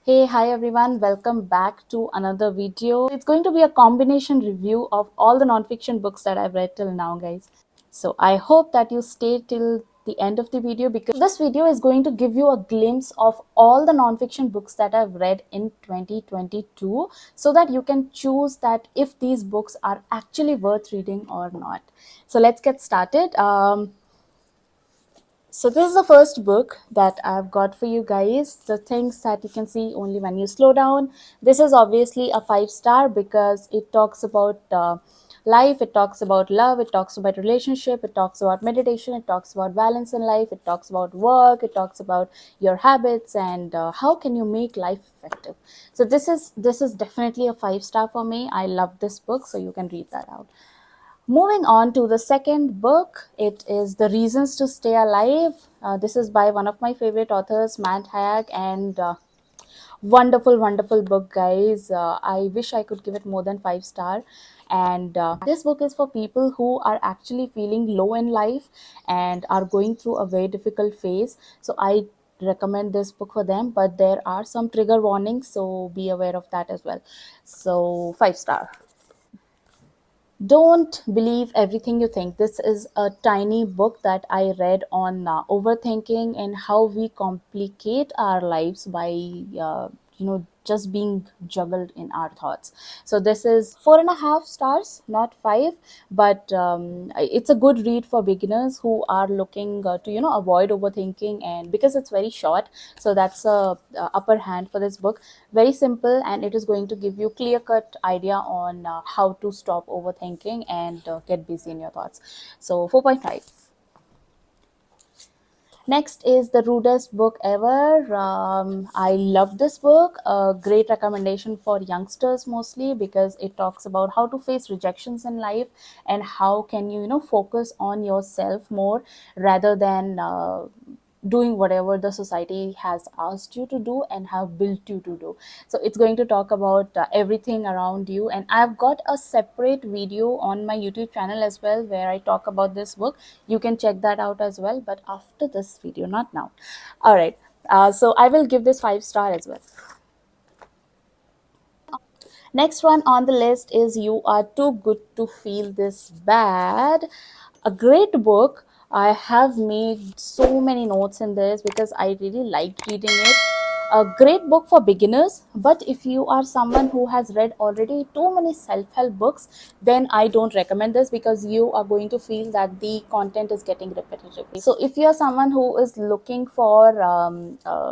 Hey, hi everyone, welcome back to another video. It's going to be a combination review of all the nonfiction books that I've read till now, guys. So I hope that you stay till the end of the video because this video is going to give you a glimpse of all the nonfiction books that I've read in 2022 so that you can choose that if these books are actually worth reading or not. So let's get started. So this is the first book that I've got for you guys. The things that you can see only when you slow down. This is obviously a 5 star because it talks about life, it talks about love, it talks about relationship, it talks about meditation, it talks about balance in life, it talks about work, it talks about your habits and how can you make life effective. So this is definitely a 5 star for me. I love this book, so you can read that out. Moving on to the second book, it is The Reasons to Stay Alive. This is by one of my favorite authors, Matt Haig, and wonderful, wonderful book, guys. I wish I could give it more than 5 star. And this book is for people who are actually feeling low in life and are going through a very difficult phase. So I recommend this book for them, but there are some trigger warnings, so be aware of that as well. So 5 star. Don't believe everything you think. This is a tiny book that I read on overthinking and how we complicate our lives by just being juggled in our thoughts. So this is 4.5 stars, not five, but it's a good read for beginners who are looking to avoid overthinking, and because it's very short, so that's a upper hand for this book. Very simple, and it is going to give you clear cut idea on how to stop overthinking and get busy in your thoughts. So 4.5. Next is the rudest book ever. I love this book. A great recommendation for youngsters mostly because it talks about how to face rejections in life and how can you focus on yourself more rather than doing whatever the society has asked you to do and have built you to do. So it's going to talk about everything around you, and I've got a separate video on my YouTube channel as well where I talk about this book. You can check that out as well, but after this video, not now. All right. So I will give this 5 star as well. Next one on the list is You Are Too Good to Feel This Bad. A great book. I have made so many notes in this because I really liked reading it. A great book for beginners, but if you are someone who has read already too many self-help books, then I don't recommend this because you are going to feel that the content is getting repetitive. So if you are someone who is looking for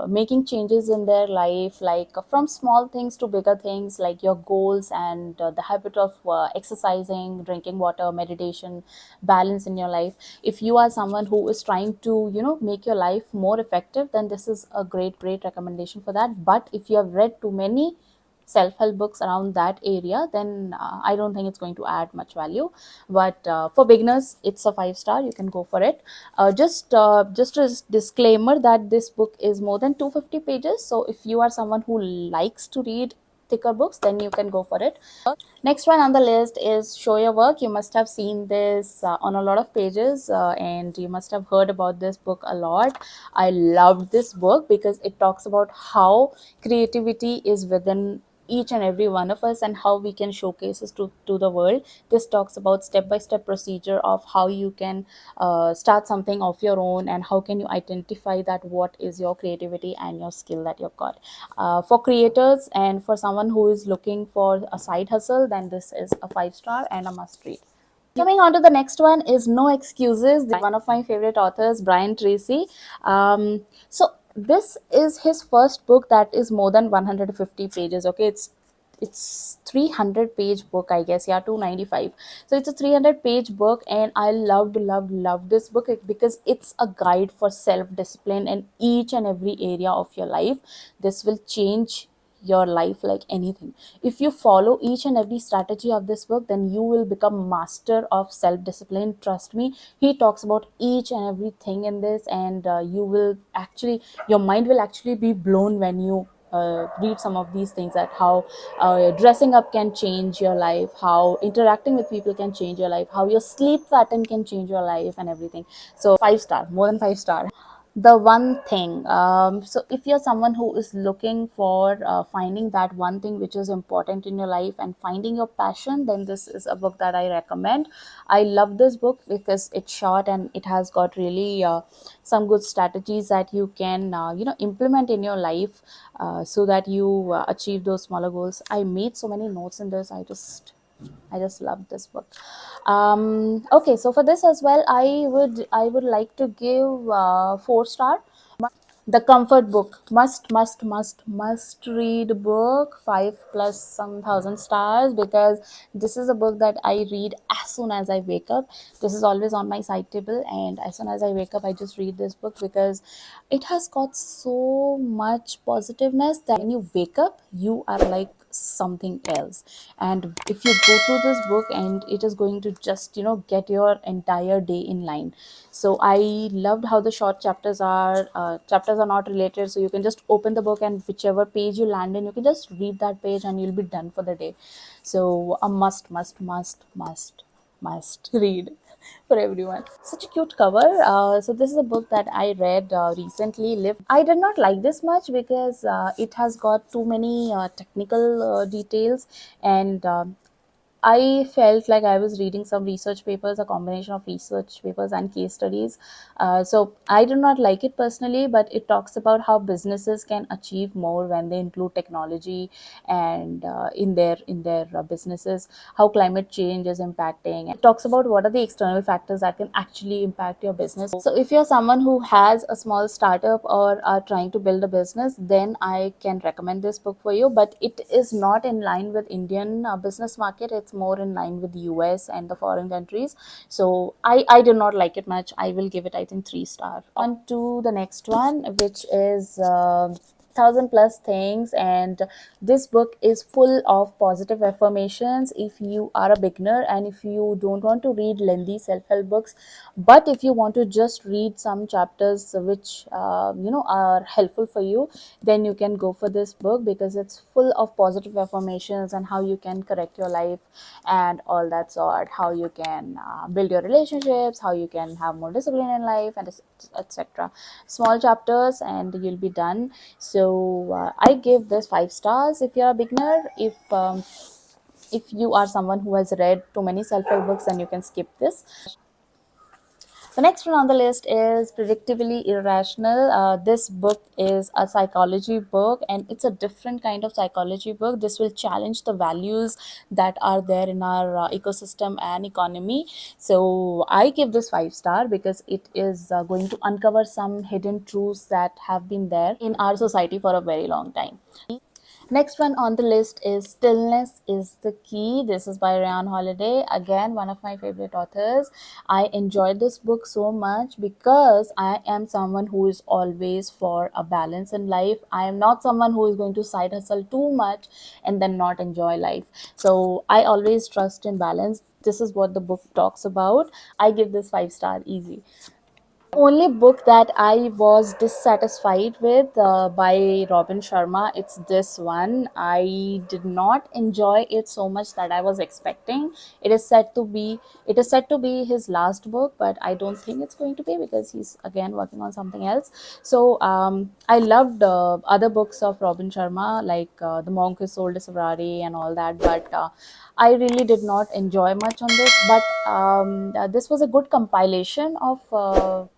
making changes in their life, like from small things to bigger things, like your goals and the habit of exercising, drinking water, meditation, balance in your life, if you are someone who is trying to make your life more effective, then this is a great recommendation for that. But if you have read too many self-help books around that area, then I don't think it's going to add much value. But for beginners, it's a 5 star. You can go for it. Just a disclaimer that this book is more than 250 pages, so if you are someone who likes to read thicker books, then you can go for it. Next one on the list is Show Your Work. You must have seen this on a lot of pages, and you must have heard about this book a lot. I loved this book because it talks about how creativity is within each and every one of us and how we can showcase this to the world. This talks about step-by-step procedure of how you can start something of your own and how can you identify that what is your creativity and your skill that you've got. For creators and for someone who is looking for a side hustle, then this is a 5 star and a must read. Coming on to the next one is No Excuses, one of my favorite authors, Brian Tracy. So this is his first book that is more than 150 pages. Okay, it's 300-page book, I guess. Yeah, 295. So it's a 300-page book, and I loved this book because it's a guide for self discipline in each and every area of your life. This will change your life like anything. If you follow each and every strategy of this book, then you will become master of self discipline. Trust me, he talks about each and everything in this, and you will actually, your mind will actually be blown when you read some of these things, that how dressing up can change your life, how interacting with people can change your life, how your sleep pattern can change your life and everything. So 5 star, more than 5 star. The one thing. So if you're someone who is looking for finding that one thing which is important in your life and finding your passion, then this is a book that I recommend. I love this book because it's short and it has got really some good strategies that you can implement in your life, so that you achieve those smaller goals. I made so many notes in this. I just love this book. Okay, so for this as well, I would like to give 4 star. The comfort book, must read book, 5 plus some thousand stars, because this is a book that I read as soon as I wake up. This is always on my side table, and as soon as I wake up I just read this book because it has got so much positiveness that when you wake up you are like something else. And if you go through this book, and it is going to just get your entire day in line. So I loved how the short chapters are not related, so you can just open the book and whichever page you land in, you can just read that page and you'll be done for the day. So a must read for everyone. Such a cute cover. So this is a book that I read recently. Live. I did not like this much because it has got too many technical details, and I felt like I was reading some research papers, a combination of research papers and case studies. So I do not like it personally, but it talks about how businesses can achieve more when they include technology and in their businesses. How climate change is impacting. It talks about what are the external factors that can actually impact your business. So if you're someone who has a small startup or are trying to build a business, then I can recommend this book for you. But it is not in line with Indian business market. It's more in line with the US and the foreign countries. So I did not like it much. I will give it, I think, 3 star. On to the next one, which is 1,000 plus things. And this book is full of positive affirmations. If you are a beginner and if you don't want to read lengthy self-help books, but if you want to just read some chapters which are helpful for you, then you can go for this book, because it's full of positive affirmations and how you can correct your life and all that sort, how you can build your relationships, how you can have more discipline in life, and etc. Small chapters and you'll be done. So I give this 5 stars. If you're a beginner, if you are someone who has read too many self-help books, then you can skip this. The next one on the list is Predictably Irrational. This book is a psychology book, and it's a different kind of psychology book. This will challenge the values that are there in our ecosystem and economy. So I give this 5 star because it is going to uncover some hidden truths that have been there in our society for a very long time. Next one on the list is Stillness is the Key. This is by Ryan Holiday. Again, one of my favorite authors. I enjoyed this book so much because I am someone who is always for a balance in life. I am not someone who is going to side hustle too much and then not enjoy life. So I always trust in balance. This is what the book talks about. I give this 5 star easy. Only book that I was dissatisfied with by Robin Sharma, it's this one. I did not enjoy it so much that I was expecting. It is said to be his last book, but I don't think it's going to be, because he's again working on something else. So I loved other books of Robin Sharma, like The Monk Who Sold His Ferrari and all that, but I really did not enjoy much on this. But this was a good compilation of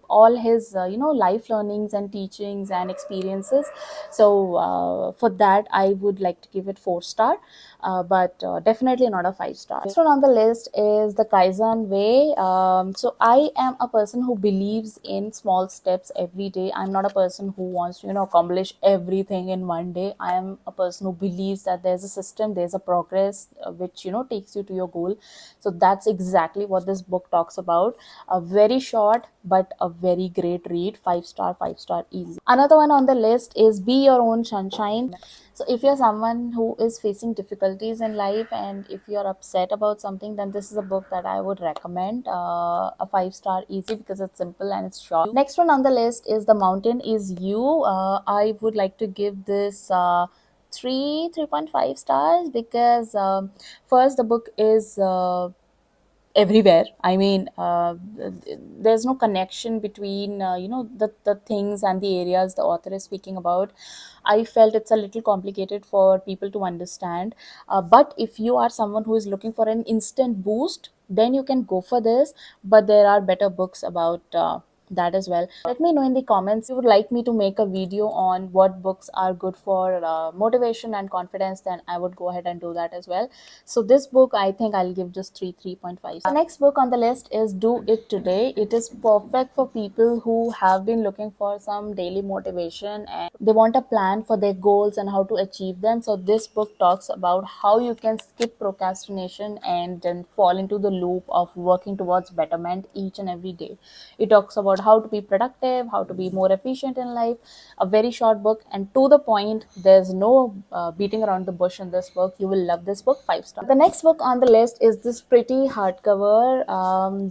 all his life learnings and teachings and experiences. So for that I would like to give it 4 star, but definitely not a 5 star. Next one on the list is The Kaizen Way. So I am a person who believes in small steps every day. I'm not a person who wants to accomplish everything in one day. I am a person who believes that there's a system, there's a progress which takes you to your goal. So that's exactly what this book talks about. A very short but a very great read. 5 star, 5 star easy. Another one on the list is Be Your Own Sunshine. So if you're someone who is facing difficulties in life and if you're upset about something, then this is a book that I would recommend. A 5 star easy because it's simple and it's short. Next one on the list is The Mountain Is You. I would like to give this 3.5 stars because first, the book is everywhere. I mean, there's no connection between the things and the areas the author is speaking about. I felt it's a little complicated for people to understand. But if you are someone who is looking for an instant boost, then you can go for this. But there are better books about that as well. Let me know in the comments if you would like me to make a video on what books are good for motivation and confidence. Then I would go ahead and do that as well. So this book, I think I'll give just 3.5. The next book on the list is Do It Today. It is perfect for people who have been looking for some daily motivation and they want a plan for their goals and how to achieve them. So this book talks about how you can skip procrastination and then fall into the loop of working towards betterment each and every day. It talks about how to be productive, how to be more efficient in life. A very short book and to the point. There's no beating around the bush in this book. You will love this book. 5 star. The next book on the list is this pretty hardcover,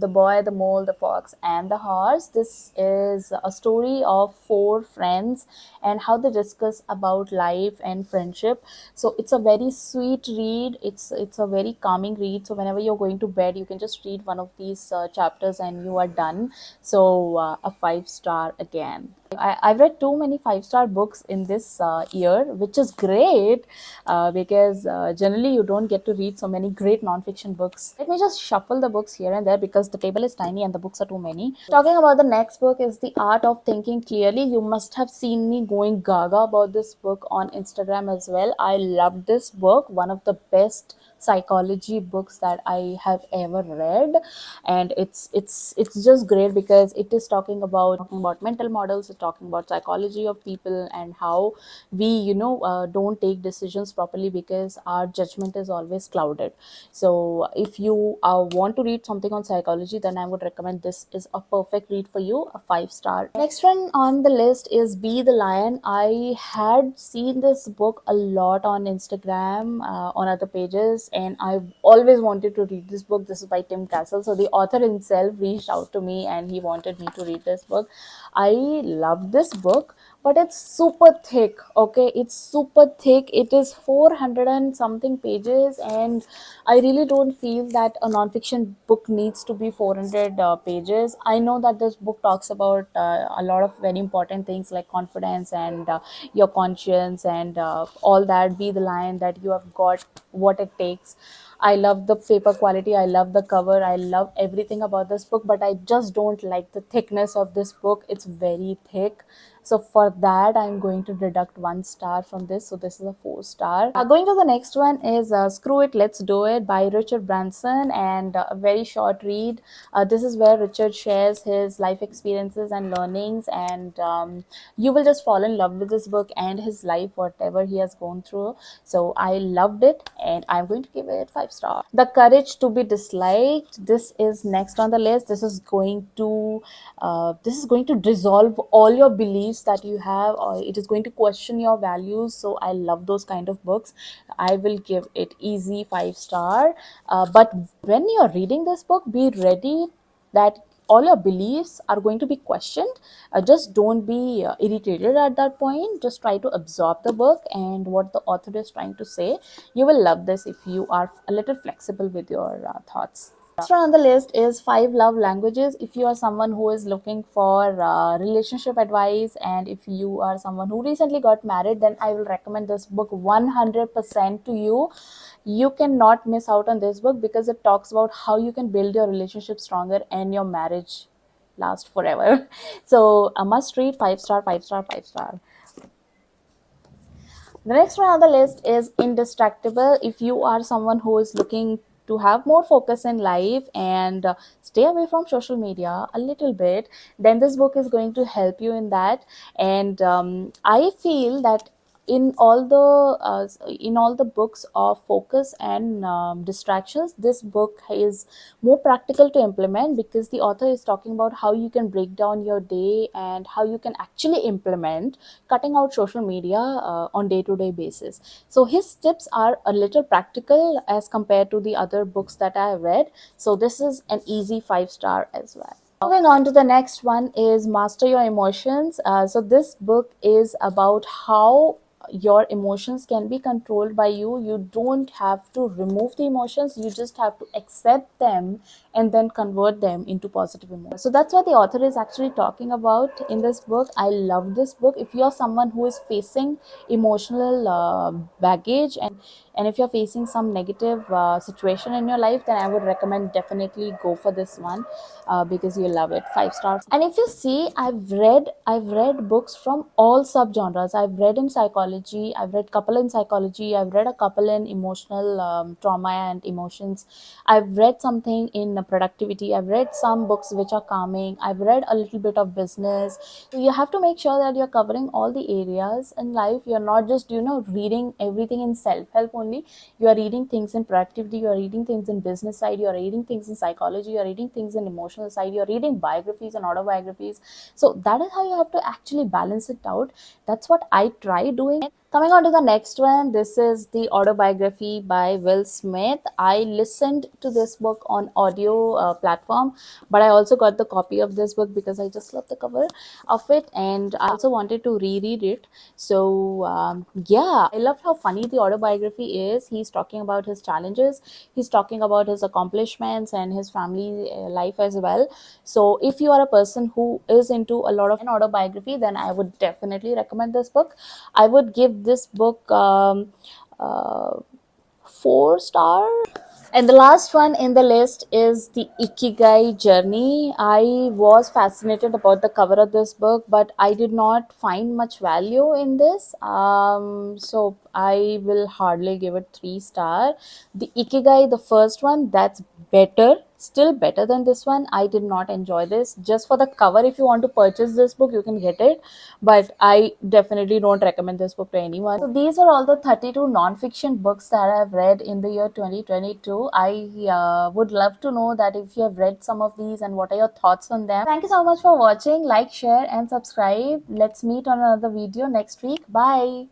The Boy, the Mole, the Fox, and the Horse. This is a story of four friends and how they discuss about life and friendship. So it's a very sweet read. It's a very calming read. So whenever you're going to bed, you can just read one of these chapters and you are done. So a 5 star again. I've read too many 5 star books in this year, which is great because generally you don't get to read so many great non-fiction books. Let me just shuffle the books here and there because the table is tiny and the books are too many. Talking about the next book is The Art of Thinking Clearly. You must have seen me going gaga about this book on Instagram as well. I love this book. One of the best psychology books that I have ever read, and it's just great because it is talking about mental models. It's talking about psychology of people and how we don't take decisions properly because our judgment is always clouded. So if you want to read something on psychology, then I would recommend this is a perfect read for you. A 5 star. Next one on the list is Be the Lion. I had seen this book a lot on Instagram, on other pages, and I always wanted to read this book. This is by Tim Castle. So the author himself reached out to me and he wanted me to read this book. I love this book, but it's super thick. Okay, it's super thick. It is 400 and something pages, and I really don't feel that a non-fiction book needs to be 400 pages. I know that this book talks about a lot of very important things like confidence and your conscience and all that. Be the lion, that you have got what it takes. I love the paper quality, I love the cover, I love everything about this book, but I just don't like the thickness of this book. It's very thick. So for that, I'm going to deduct 1 star from this. So this is a 4 star. Going to the next one is Screw It, Let's Do It by Richard Branson, and a very short read. This is where Richard shares his life experiences and learnings, and you will just fall in love with this book and his life, whatever he has gone through. So I loved it and I'm going to give it 5 star. The Courage to Be Disliked. This is next on the list. This is going to dissolve all your beliefs that you have, or it is going to question your values. So I love those kind of books. I will give it easy 5 star. But when you're reading this book, be ready that all your beliefs are going to be questioned. Just don't be irritated at that point. Just try to absorb the book and what the author is trying to say. You will love this if you are a little flexible with your thoughts. Next one on the list is 5 Love Languages. If you are someone who is looking for relationship advice, and if you are someone who recently got married, then I will recommend this book 100% to you. You cannot miss out on this book because it talks about how you can build your relationship stronger and your marriage last forever. So a must read. 5 star, 5 star, 5 star. The next one on the list is Indestructible. If you are someone who is looking to have more focus in life and stay away from social media a little bit, then this book is going to help you in that. And I feel that in all the books of focus and distractions, this book is more practical to implement because the author is talking about how you can break down your day and how you can actually implement cutting out social media on day-to-day basis. So his tips are a little practical as compared to the other books that I have read. So this is an easy 5 star as well. Moving on to the next one is Master Your Emotions. So this book is about how your emotions can be controlled by you. You don't have to remove the emotions, you just have to accept them and then convert them into positive emotions. So that's what the author is actually talking about in this book. I love this book. If you're someone who is facing emotional baggage, and if you're facing some negative situation in your life, then I would recommend definitely go for this one, because you love it. 5 stars. And if you see, I've read books from all subgenres. I've read in psychology, I've read couple in psychology, I've read a couple in emotional trauma and emotions, I've read something in productivity, I've read some books which are calming, I've read a little bit of business. So you have to make sure that you're covering all the areas in life. You're not just reading everything in self-help only. You are reading things in productivity, you are reading things in business side, you are reading things in psychology, you are reading things in emotional side, you are reading biographies and autobiographies. So that is how you have to actually balance it out. That's what I try doing. Coming on to the next one, this is the autobiography by Will Smith. I listened to this book on audio platform, but I also got the copy of this book because I just love the cover of it, and I also wanted to reread it. So yeah, I loved how funny the autobiography is. He's talking about his challenges, he's talking about his accomplishments and his family life as well. So if you are a person who is into a lot of an autobiography, then I would definitely recommend this book. I would give this book uh, 4 star. And the last one in the list is the Ikigai journey. I was fascinated about the cover of this book, but I did not find much value in this. So I will hardly give it 3 star. The Ikigai, the first one, that's better, still better than this one. I did not enjoy this. Just for the cover, if you want to purchase this book, you can get it, but I definitely don't recommend this book to anyone. So these are all the 32 non-fiction books that I've read in the year 2022. I would love to know that if you have read some of these and what are your thoughts on them. Thank you so much for watching. Like, share and subscribe. Let's meet on another video next week. Bye.